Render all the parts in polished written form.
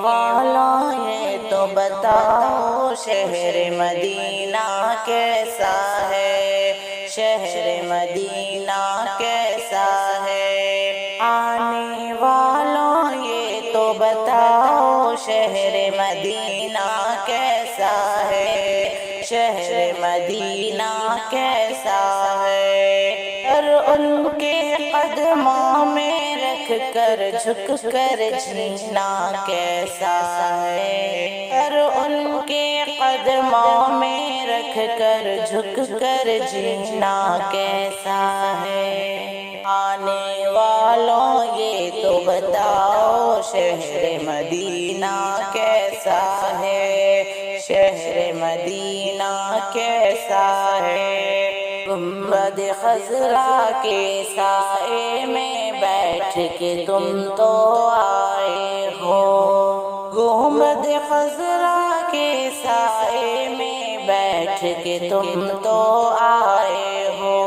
والوں یہ تو بتاؤ شہر مدینہ کیسا ہے، شہر مدینہ کیسا ہے، آنے والوں یہ تو بتاؤ شہر مدینہ کیسا ہے، شہر مدینہ کیسا ہے، اور ان کے قدموں میں رکھ کر جھک کر جینا کیسا ہے، اور ان کے قدموں میں رکھ کر جھک کر جینا کیسا ہے، آنے والوں یہ تو بتاؤ شہر مدینہ کیسا ہے، شہر مدینہ کیسا ہے، گنبد خضرا کے سائے میں بیٹھ کے تم تو آئے ہو، گنبد خضرا کے سائے میں بیٹھ کے تم تو آئے ہو،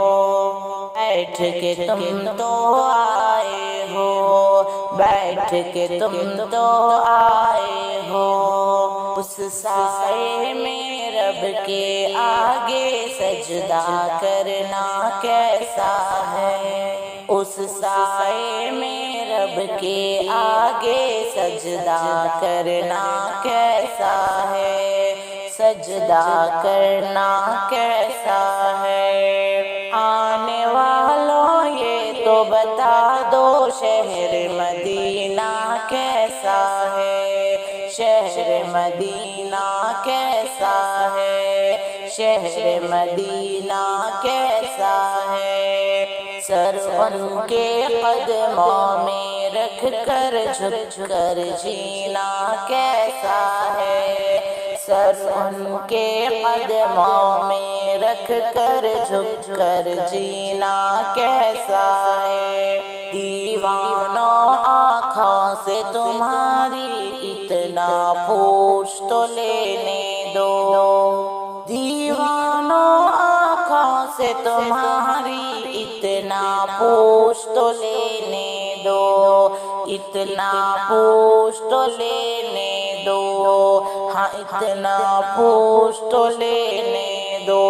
بیٹھ کے تم تو آئے ہو، بیٹھ کے تم تو آئے ہو، اس سائے میں رب کے آگے سجدہ کرنا کیسا ہے، اس سائے میں رب کے آگے سجدہ کرنا کیسا ہے، سجدہ کرنا کیسا ہے، آنے والوں یہ تو بتا دو شہر مدینہ کیسا ہے، شہر مدینہ کیسا ہے، شہر مدینہ کیسا ہے، سر ان کے قدموں میں رکھ کر جھک کر جینا کیسا ہے، سر ان کے قدموں میں رکھ کر جھک کر جینا کیسا ہے، دیوانوں آنکھوں سے تمہاری اتنا پوچھ تو لینے دو، دیوانوں آنکھوں سے تمہاری اتنا پوچھ تو لینے دو، اتنا پوچھ تو لینے دو، ہاں اتنا پوچھ تو لینے دو،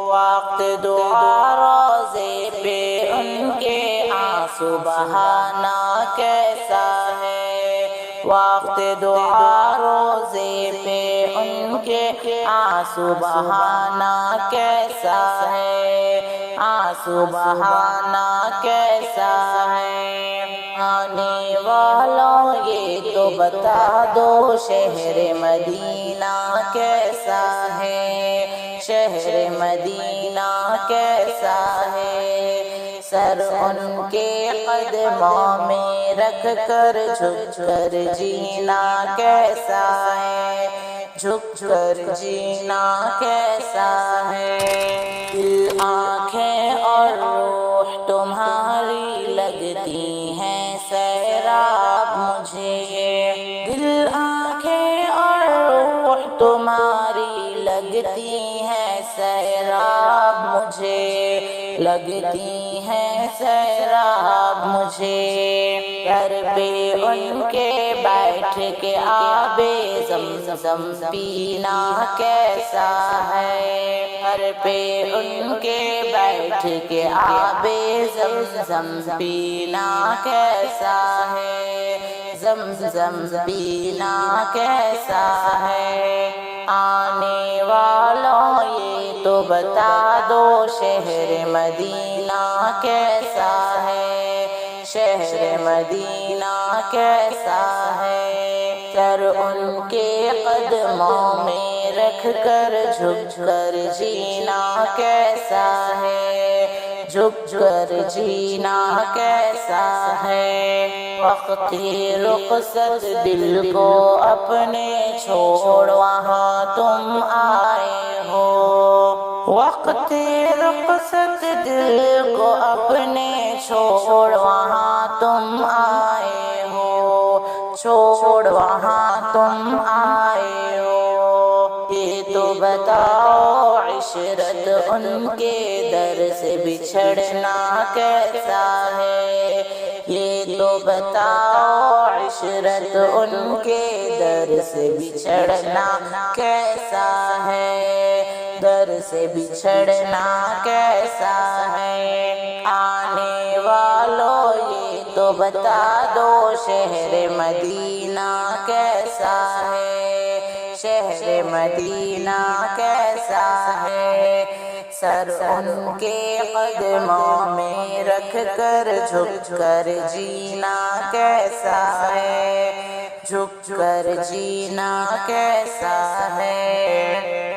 وقت دعا روزے پہ ان کے آنسو بہانا کیسا ہے، وقت دعا روزے پہ ان کے آنسو بہانا کیسا ہے، آنسو بہانا کیسا ہے، آنے والوں یہ تو بتا دو شہر مدینہ کیسا ہے، شہر مدینہ کیسا ہے، سر ان کے قدموں میں رکھ کر جھک کر جینا کیسا ہے، جھک کر جینا کیسا ہے، دل آنکھیں اور روح تمہاری لگتی ہیں سیراب مجھے، دل آنکھیں اور روح تمہاری لگتی ہیں سیراب مجھے، لگتی ہیں سیراب مجھے، در پہ ان کے بیٹھ کے آب زمزم پینا کیسا ہے، در پہ ان کے بیٹھ کے آب زمزم پینا کیسا ہے، زمزم پینا کیسا ہے، آنے والوں یہ تو بتا دو شہر مدینہ کیسا ہے، شہر مدینہ کیسا ہے، سر ان کے قدموں میں رکھ کر جھک کر جینا کیسا ہے، جھک کر جینا کیسا ہے، وقت رخصت دل کو اپنے چھوڑ وہاں تم آئے ہو، وقت رخصت دل کو اپنے چھوڑ وہاں تم آئے ہو، چھوڑ وہاں تم آئے ہو، یہ تو بتاؤ عشرت ان کے در سے بچھڑنا کیسا ہے، یہ تو بتاؤ عشرت ان کے در سے بچھڑنا کیسا ہے، در سے بچھڑنا کیسا ہے۔ آنے والوں یہ تو بتا دو شہر مدینہ کیسا ہے، شہر مدینہ کیسا ہے۔ سر ان کے قدموں میں رکھ کر جھک کر جینا کیسا ہے، جھک کر جینا کیسا ہے۔